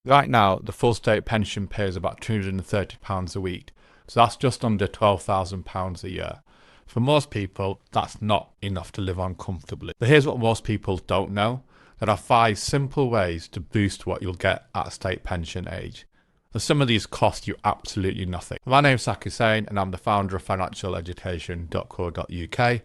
Right now, the full state pension pays about £230 a week, so that's just under £12,000 a year. For most people, that's not enough to live on comfortably. But here's what most people don't know. There are 5 simple ways to boost what you'll get at state pension age. So some of these cost you absolutely nothing. My name's Zach Hussain and I'm the founder of financialeducation.co.uk,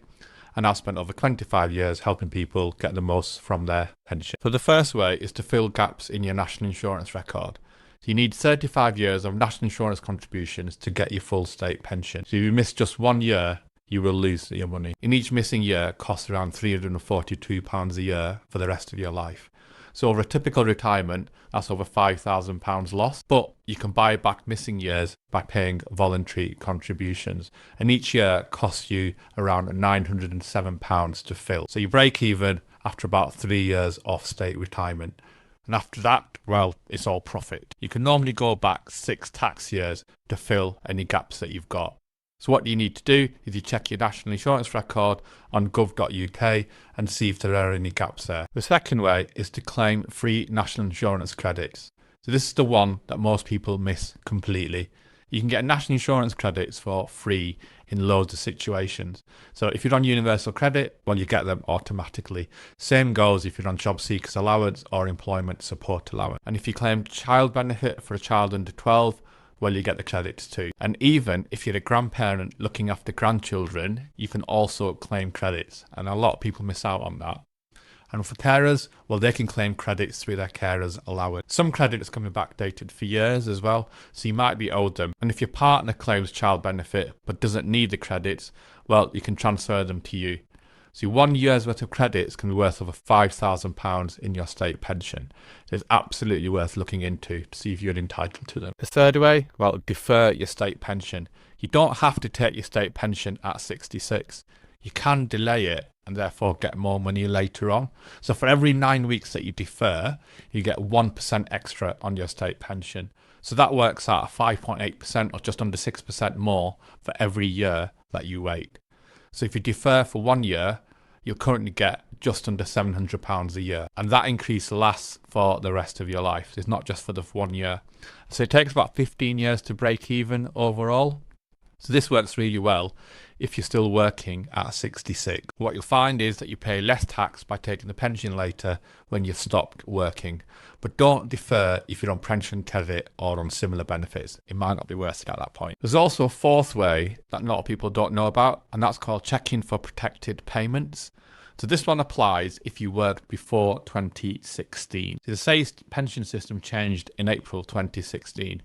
and I've spent over 25 years helping people get the most from their pension. So the first way is to fill gaps in your national insurance record. So you need 35 years of national insurance contributions to get your full state pension. So if you miss just 1 year, you will lose your money. In each missing year costs around £342 a year for the rest of your life. So over a typical retirement, that's over £5,000 lost. But you can buy back missing years by paying voluntary contributions. And each year costs you around £907 to fill. So you break even after about 3 years off state retirement. And after that, well, it's all profit. You can normally go back 6 tax years to fill any gaps that you've got. So what you need to do is you check your national insurance record on gov.uk and see if there are any gaps there. The second way is to claim free national insurance credits. So this is the one that most people miss completely. You can get national insurance credits for free in loads of situations. So if you're on universal credit, well, you get them automatically. Same goes if you're on job seekers allowance or employment support allowance. And if you claim child benefit for a child under 12, well, you get the credits too. And even if you're a grandparent looking after grandchildren, you can also claim credits. And a lot of people miss out on that. And for carers, well, they can claim credits through their carers allowance. Some credits can be backdated for years as well, so you might be owed them. And if your partner claims child benefit but doesn't need the credits, well, you can transfer them to you. So 1 year's worth of credits can be worth over £5,000 in your state pension. So it's absolutely worth looking into to see if you're entitled to them. The third way, well, defer your state pension. You don't have to take your state pension at 66. You can delay it and therefore get more money later on. So for every 9 weeks that you defer, you get 1% extra on your state pension. So that works out 5.8% or just under 6% more for every year that you wait. So if you defer for 1 year, you'll currently get just under £700 a year. And that increase lasts for the rest of your life. It's not just for the 1 year. So it takes about 15 years to break even overall. So this works really well if you're still working at 66. What you'll find is that you pay less tax by taking the pension later when you've stopped working. But don't defer if you're on pension credit or on similar benefits. It might not be worth it at that point. There's also a fourth way that a lot of people don't know about, and that's called checking for protected payments. So this one applies if you worked before 2016. The state pension system changed in April 2016,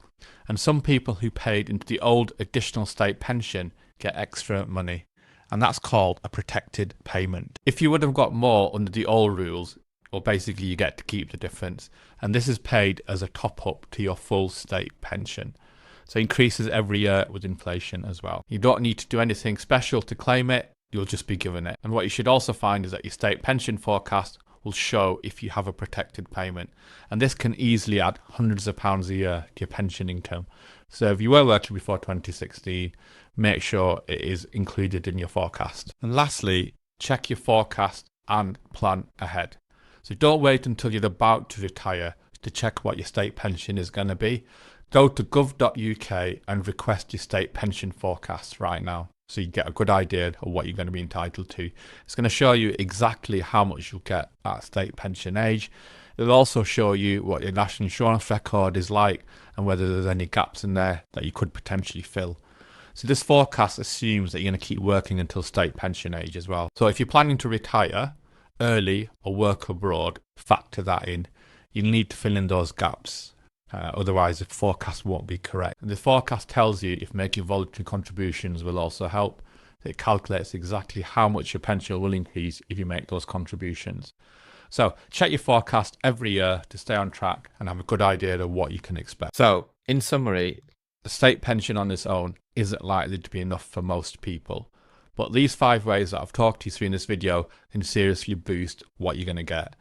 and some people who paid into the old additional state pension get extra money, and that's called a protected payment. If you would have got more under the old rules, well, basically you get to keep the difference, and this is paid as a top-up to your full state pension. So it increases every year with inflation as well. You don't need to do anything special to claim it. You'll just be given it. And what you should also find is that your state pension forecast will show if you have a protected payment. And this can easily add hundreds of pounds a year to your pension income. So if you were working before 2016, make sure it is included in your forecast. And lastly, check your forecast and plan ahead. So don't wait until you're about to retire to check what your state pension is going to be. Go to gov.uk and request your state pension forecast right now, so you get a good idea of what you're going to be entitled to. It's going to show you exactly how much you'll get at state pension age. It'll also show you what your national insurance record is like and whether there's any gaps in there that you could potentially fill. So this forecast assumes that you're going to keep working until state pension age as well. So if you're planning to retire early or work abroad, factor that in. You need to fill in those gaps. Otherwise, the forecast won't be correct. And the forecast tells you if making voluntary contributions will also help. It calculates exactly how much your pension will increase if you make those contributions. So check your forecast every year to stay on track and have a good idea of what you can expect. So in summary, the state pension on its own isn't likely to be enough for most people. But these 5 ways that I've talked you through in this video can seriously boost what you're going to get.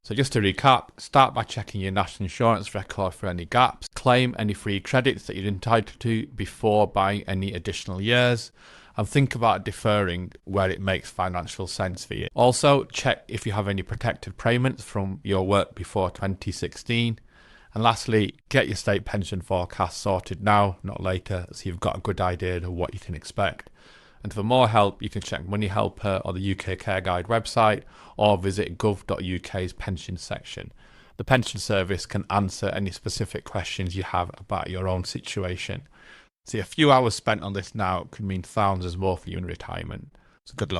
So just to recap, start by checking your national insurance record for any gaps, claim any free credits that you're entitled to before buying any additional years, and think about deferring where it makes financial sense for you. Also, check if you have any protected payments from your work before 2016. And lastly, get your state pension forecast sorted now, not later, so you've got a good idea of what you can expect. And for more help, you can check Money Helper or the UK Care Guide website, or visit gov.uk's pension section. The pension service can answer any specific questions you have about your own situation. See, a few hours spent on this now could mean thousands more for you in retirement. So good luck.